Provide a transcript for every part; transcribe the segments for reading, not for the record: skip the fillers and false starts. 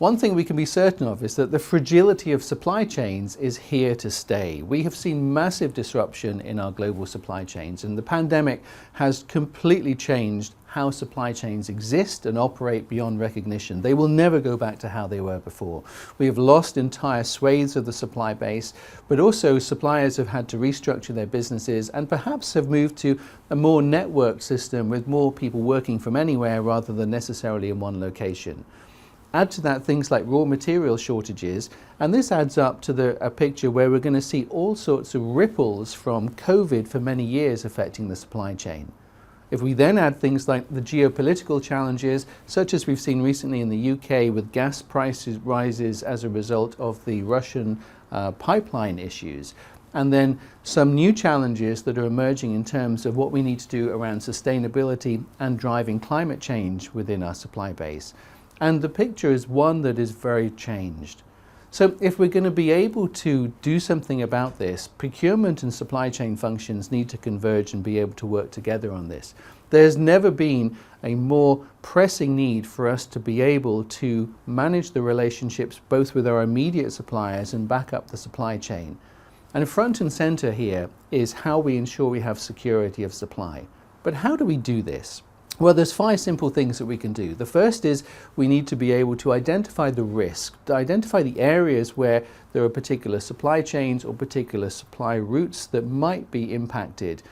One thing we can be certain of is that the fragility of supply chains is here to stay. We have seen massive disruption in our global supply chains, and the pandemic has completely changed how supply chains exist and operate beyond recognition. They will never go back to how they were before. We have lost entire swathes of the supply base, but also suppliers have had to restructure their businesses and perhaps have moved to a more networked system with more people working from anywhere rather than necessarily in one location. Add to that things like raw material shortages, and this adds up to a picture where we're going to see all sorts of ripples from COVID for many years affecting the supply chain. If we then add things like the geopolitical challenges, such as we've seen recently in the UK with gas prices rises as a result of the Russian pipeline issues, and then some new challenges that are emerging in terms of what we need to do around sustainability and driving climate change within our supply base. And the picture is one that is very changed. So if we're going to be able to do something about this, procurement and supply chain functions need to converge and be able to work together on this. There's never been a more pressing need for us to be able to manage the relationships both with our immediate suppliers and back up the supply chain. And front and center here is how we ensure we have security of supply. But how do we do this? Well, there's 5 simple things that we can do. The first is we need to be able to identify the risk, to identify the areas where there are particular supply chains or particular supply routes that might be impacted.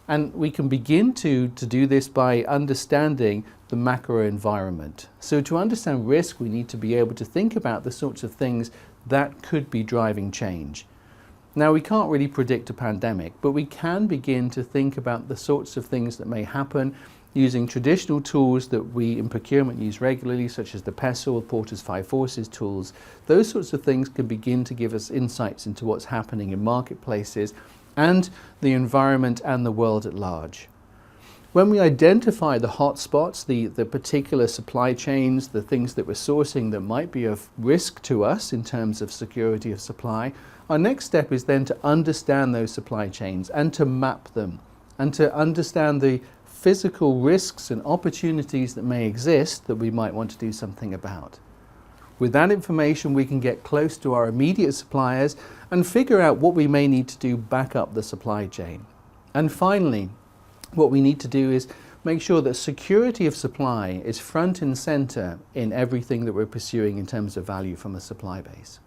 And we can begin to do this by understanding the macro environment. So to understand risk, we need to be able to think about the sorts of things that could be driving change. Now, we can't really predict a pandemic, but we can begin to think about the sorts of things that may happen using traditional tools that we in procurement use regularly, such as the PESTLE, Porter's 5 Forces tools. Those sorts of things can begin to give us insights into what's happening in marketplaces and the environment and the world at large. When we identify the hotspots, the particular supply chains, the things that we're sourcing that might be of risk to us in terms of security of supply, our next step is then to understand those supply chains and to map them and to understand the physical risks and opportunities that may exist that we might want to do something about. With that information, we can get close to our immediate suppliers and figure out what we may need to do back up the supply chain. And finally, what we need to do is make sure that security of supply is front and center in everything that we're pursuing in terms of value from a supply base.